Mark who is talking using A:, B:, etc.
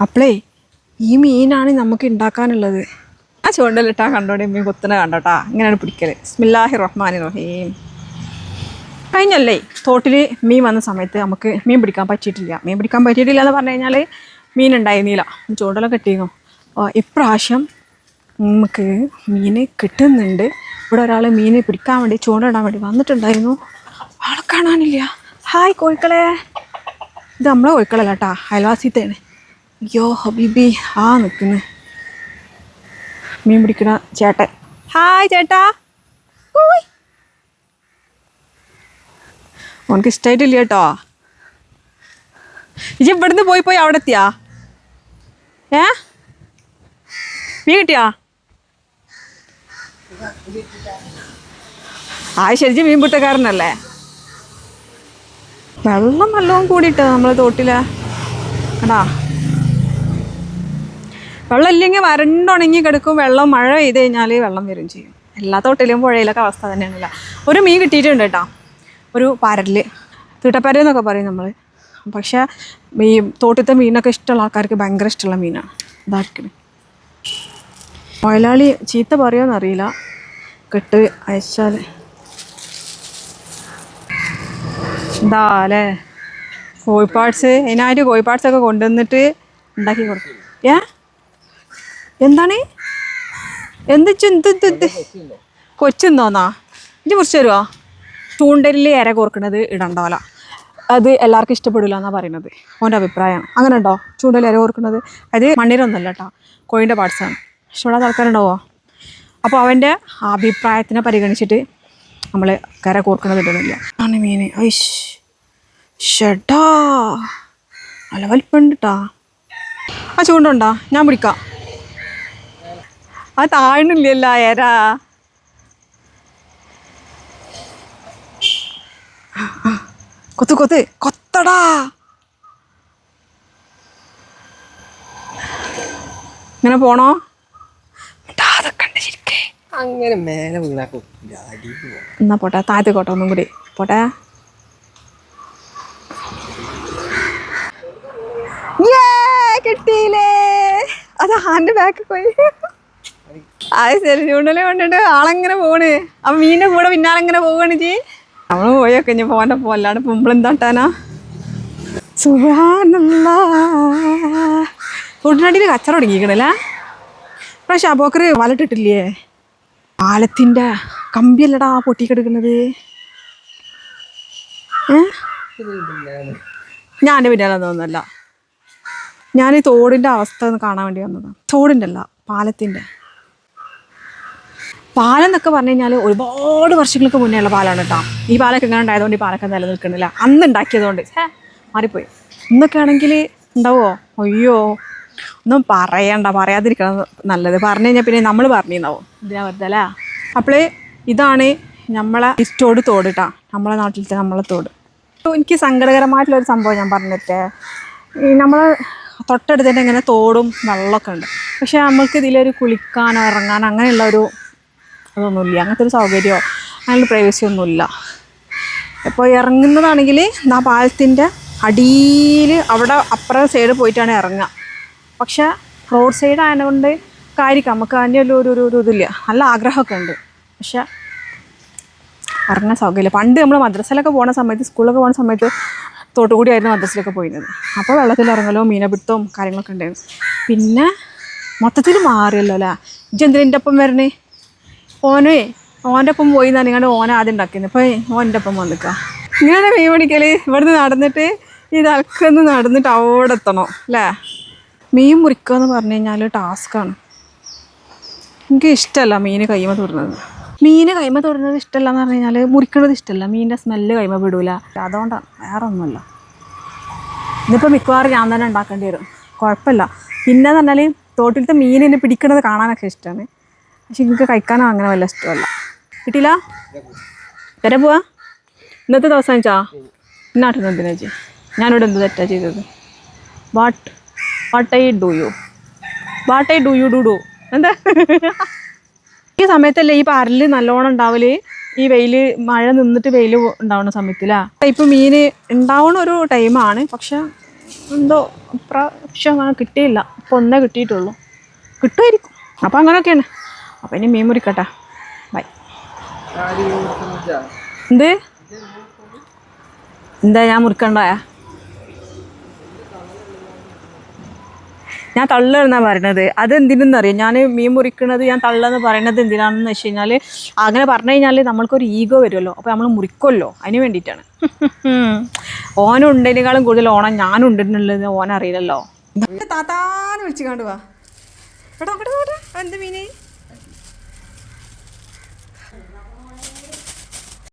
A: അപ്പളേ ഈ മീനാണ് നമുക്ക് ഉണ്ടാക്കാനുള്ളത്. ആ ചൂണ്ടലിട്ടാ കണ്ടോടെ മീൻ കൊത്തുന്ന കണ്ടോട്ടാ. ഇങ്ങനെയാണ് പിടിക്കൽ. ബിസ്മില്ലാഹി റഹ്മാനി റഹീം. കഴിഞ്ഞല്ലേ തോട്ടിൽ മീൻ വന്ന സമയത്ത് നമുക്ക് മീൻ പിടിക്കാൻ പറ്റിയിട്ടില്ല എന്ന് പറഞ്ഞു കഴിഞ്ഞാൽ മീൻ ഉണ്ടായിരുന്നില്ല, ചൂണ്ടലൊക്കെ ഇട്ടിരുന്നു. ഇപ്രാവശ്യം നമുക്ക് മീൻ കിട്ടുന്നുണ്ട്. ഇവിടെ ഒരാൾ മീൻ പിടിക്കാൻ വേണ്ടി ചൂണ്ടയിടാൻ വേണ്ടി വന്നിട്ടുണ്ടായിരുന്നു. ആളെ കാണാനില്ല. ഹായ് കോഴിക്കളെ. ഇത് നമ്മളെ കോഴിക്കളല്ല കേട്ടാ, അയൽവാസിത്തേണ്. അയ്യോ ഹബീബി നിൽക്കുന്നു മീൻ പിടിക്കണ ചേട്ടൻ. ഹായ് ചേട്ടാ. ഓനക്ക് ഇഷ്ടമായിട്ടില്ല കേട്ടോ. ഇജ്ജ് ഇവിടുന്ന് പോയി അവിടെ എത്തിയാ? മീൻ കിട്ടിയാ? ശരിക്കും മീൻ പിടുത്തക്കാരനല്ലേ? വെള്ളം നല്ലോണം കൂടിയിട്ടോ നമ്മളെ തോട്ടിലെ കണ്ടാ. വെള്ളം ഇല്ലെങ്കിൽ വരണ്ടുണങ്ങി കിടക്കും. വെള്ളം മഴ പെയ്ത് കഴിഞ്ഞാൽ വെള്ളം വരും ചെയ്യും. എല്ലാ തോട്ടിലും പുഴയിലൊക്കെ അവസ്ഥ തന്നെയാണല്ല. ഒരു മീൻ കിട്ടിയിട്ടുണ്ട് കേട്ടോ, ഒരു പരല്, തീട്ടപ്പരന്നൊക്കെ പറയും നമ്മൾ. പക്ഷേ ഈ തോട്ടിലത്തെ മീനൊക്കെ ഇഷ്ടമുള്ള ആൾക്കാർക്ക് ഭയങ്കര ഇഷ്ടമുള്ള മീനാണ്. ഇതായിരിക്കണം. മുതലാളി ചീത്ത പറയുമെന്നറിയില്ല, കെട്ട് അയച്ചാൽ. എന്താ അല്ലേ കോഴിപ്പാട്സ്, അതിനായിട്ട് കോഴിപ്പാട്സൊക്കെ കൊണ്ടുവന്നിട്ട് ഉണ്ടാക്കി കൊടുക്കും. എന്താണ് എന്ത് കൊച്ചെന്തോന്നാ ഇഞ്ചി മുറിച്ച് തരുമോ? ചൂണ്ടലിൽ ഇര കോർക്കണത് ഇടണ്ടോല, അത് എല്ലാവർക്കും ഇഷ്ടപ്പെടില്ല എന്നാണ് പറയുന്നത്. ഓൻ്റെ അഭിപ്രായമാണ്. അങ്ങനെ ഉണ്ടോ ചൂണ്ടലിൽ ഇര കോർക്കുന്നത്? അത് മണ്ണിരൊന്നുമല്ല കേട്ടോ, കോഴിൻ്റെ പാർട്സാണ്. ഇഷ്ടപ്പെടാത്ത ആൾക്കാരുണ്ടാവോ? അപ്പോൾ അവൻ്റെ അഭിപ്രായത്തിനെ പരിഗണിച്ചിട്ട് നമ്മൾ കര കോർക്കണത് ഇടുന്നില്ല. ആണ് മീൻ. ഐഷ് ഷെടാ നല്ല വലിപ്പമുണ്ട് കേട്ടാ. ആ ചൂണ്ടുണ്ടോ? ഞാൻ പിടിക്കാം. അത് താഴ്ന്നില്ലല്ല ഏരാ. കൊത്തടാ. ഇങ്ങനെ പോണോ?
B: അങ്ങനെ മേലെ
A: എന്നാ പോട്ടെ, താഴത്തേക്കോട്ടെ ഒന്നും കൂടി പോട്ടെ. കിട്ടിയില്ലേ? അത് ഹാൻഡ് ബാക്ക് പോയി. അത് ശരി, ചൂണ്ടല് കൊണ്ടിട്ട് ആളെങ്ങനെ പോണ്. അപ്പൊ മീനിന്റെ കൂടെ പിന്നാലെങ്ങനെ പോവാണ് ജി. നമ്മള് പോയൊക്കെ ഇനി പോകാൻ പോലാണ്ട് പൊമ്പിളെന്താട്ടാനാ. സുബ്ഹാനല്ലാഹ്. കൂട്ടിനടിയിൽ കച്ചറ തുടങ്ങിക്കണല്ലേ. പക്ഷെ അബോക്കർ വലട്ടിട്ടില്ലേ? പാലത്തിന്റെ കമ്പിയല്ലടാ പൊട്ടിക്കെടുക്കുന്നത്. ഞാൻ എൻ്റെ പിന്നാലെ തോന്നുന്നല്ല, ഞാൻ ഈ തോടിൻ്റെ അവസ്ഥ ഒന്ന് കാണാൻ വേണ്ടി വന്നതാണ്. തോടിൻ്റെ അല്ല, പാലത്തിൻ്റെ. പാലം എന്നൊക്കെ പറഞ്ഞു കഴിഞ്ഞാൽ ഒരുപാട് വർഷങ്ങൾക്ക് മുന്നേ ഉള്ള പാലമാണ് കേട്ടോ. ഈ പാലൊക്കെ ഇങ്ങനെ ഉണ്ടായതുകൊണ്ട് ഈ പാലൊക്കെ നിലനിൽക്കുന്നില്ല. അന്ന് ഉണ്ടാക്കിയതുകൊണ്ട് മാറിപ്പോയി. ഇന്നൊക്കെ ആണെങ്കിൽ ഉണ്ടാവുമോ? അയ്യോ ഒന്നും പറയണ്ട, പറയാതിരിക്കണം നല്ലത്. പറഞ്ഞു കഴിഞ്ഞാൽ പിന്നെ നമ്മൾ പറഞ്ഞിരുന്നാവും ഇതിനാ വെറുതെ അല്ലേ. അപ്പോൾ ഇതാണ് നമ്മളെ തോട് കേട്ടോ, നമ്മളെ നാട്ടിലത്തെ നമ്മളെ തോട്. എനിക്ക് സങ്കടകരമായിട്ടുള്ളൊരു സംഭവം ഞാൻ പറഞ്ഞിട്ടേ. ഈ നമ്മൾ തൊട്ടടുത്ത് തന്നെ ഇങ്ങനെ തോടും വെള്ളമൊക്കെ ഉണ്ട്. പക്ഷെ നമ്മൾക്ക് ഇതിലൊരു കുളിക്കാനോ ഇറങ്ങാനോ അങ്ങനെയുള്ളൊരു അതൊന്നുമില്ല. അങ്ങനത്തെ ഒരു സൗകര്യമോ അങ്ങനെയുള്ള പ്രൈവസി ഒന്നുമില്ല. ഇപ്പോൾ ഇറങ്ങുന്നതാണെങ്കിൽ ആ പാലത്തിൻ്റെ അടിയിൽ അവിടെ അപ്പുറം സൈഡ് പോയിട്ടാണ് ഇറങ്ങുക. പക്ഷേ റോഡ് സൈഡ് ആയതുകൊണ്ട് കാര്യക്കാം നമുക്ക് അതിൻ്റെ ഒരു ഇതില്ല. നല്ല ആഗ്രഹമൊക്കെ ഉണ്ട്, പക്ഷെ ഇറങ്ങാൻ സൗകര്യമില്ല. പണ്ട് നമ്മൾ മദ്രസയിലൊക്കെ പോകുന്ന സമയത്ത്, സ്കൂളിലൊക്കെ പോകുന്ന സമയത്ത് തോട്ടുകൂടിയായിരുന്നു മദ്രസയിലൊക്കെ പോയിരുന്നത്. അപ്പോൾ വെള്ളത്തിൽ ഇറങ്ങലോ മീനപിടുത്തവും കാര്യങ്ങളൊക്കെ ഉണ്ടായിരുന്നു. പിന്നെ മൊത്തത്തിൽ മാറിയല്ലോ അല്ലേ. ഇജ്ജെന്തിൻ്റെ ഒപ്പം വരണേ? ഓൻ്റെ ഒപ്പം പോയി എന്നാണ് നിങ്ങളുടെ ഓനെ ആദ്യം ഉണ്ടാക്കിയത്. ഇപ്പോൾ ഓൻ്റെ ഒപ്പം വന്നിക്കുക. ഇങ്ങനെ മീൻ പിടിക്കൽ ഇവിടുന്ന് നടന്നിട്ട് ഇതൽക്കൊന്ന് നടന്നിട്ട് അവിടെ എത്തണം അല്ലേ. മീൻ മുറിക്കുക എന്ന് പറഞ്ഞു കഴിഞ്ഞാൽ ടാസ്ക്കാണ്. എനിക്ക് ഇഷ്ടമല്ല മീൻ കൈമ തൊടുന്നത്. ഇഷ്ടമല്ല എന്ന് പറഞ്ഞു കഴിഞ്ഞാൽ മുറിക്കുന്നത് ഇഷ്ടമല്ല. മീനിൻ്റെ സ്മെല്ല് കൈമ വിടൂല. അതുകൊണ്ടാണ്, വേറെ ഒന്നുമല്ല. ഇതിപ്പോൾ മിക്കവാറും ഞാൻ തന്നെ ഉണ്ടാക്കേണ്ടി വരും. കുഴപ്പമില്ല. പിന്നെന്ന് പറഞ്ഞാൽ തോട്ടിലത്തെ മീനിനെ പിടിക്കുന്നത് കാണാനൊക്കെ ഇഷ്ടമാണ്. പക്ഷെ എനിക്ക് കഴിക്കാനോ അങ്ങനെ വല്ല ഇഷ്ടമല്ല. കിട്ടിയില്ല. വരെ പോവാ. ഇന്നത്തെ ദിവസം വെച്ചാ ഇന്നാട്ടിൽ എന്തിനാ ചേച്ചി ഞാനിവിടെ എന്ത് തെറ്റാ ചെയ്തത്? വാട്ട് ഐ ഡു യു എന്താ? ഈ സമയത്തല്ലേ ഈ പരല് നല്ലോണം ഉണ്ടാവല്. ഈ വെയിൽ, മഴ നിന്നിട്ട് വെയിൽ ഉണ്ടാവുന്ന സമയത്തില്ല. ഇപ്പം മീൻ ഉണ്ടാവുന്ന ഒരു ടൈമാണ്. പക്ഷെ എന്തോ പ്രാവശ്യം അങ്ങനെ കിട്ടിയില്ല. ഇപ്പോൾ ഒന്നേ കിട്ടിയിട്ടുള്ളൂ. കിട്ടുമായിരിക്കും. അപ്പോൾ അങ്ങനെയൊക്കെയാണ്. അപ്പോൾ ഇനി മീൻ മുറിക്കട്ടെ. ബൈ. എന്ത് എന്താ ഞാൻ മുറിക്കണ്ടായ? ഞാൻ തള്ളെന്നാണ് പറയണത്. അതെന്തിനെന്നറിയാം, ഞാൻ മീൻ മുറിക്കണത് ഞാൻ തള്ളെന്ന് പറയണത് എന്തിനാണെന്ന് വെച്ച് കഴിഞ്ഞാൽ, അങ്ങനെ പറഞ്ഞു കഴിഞ്ഞാൽ നമ്മൾക്കൊരു ഈഗോ വരുമല്ലോ. അപ്പോൾ നമ്മൾ മുറിക്കുമല്ലോ, അതിന് വേണ്ടിയിട്ടാണ്. ഓനും ഉണ്ടതിനേക്കാളും കൂടുതൽ ഓണം ഞാനും ഉണ്ടെന്നുള്ളത് ഓനറിയില്ലല്ലോ. താത്താന്ന് വിളിച്ചു കണ്ടു വാ. എടാ എന്ത് മീന്?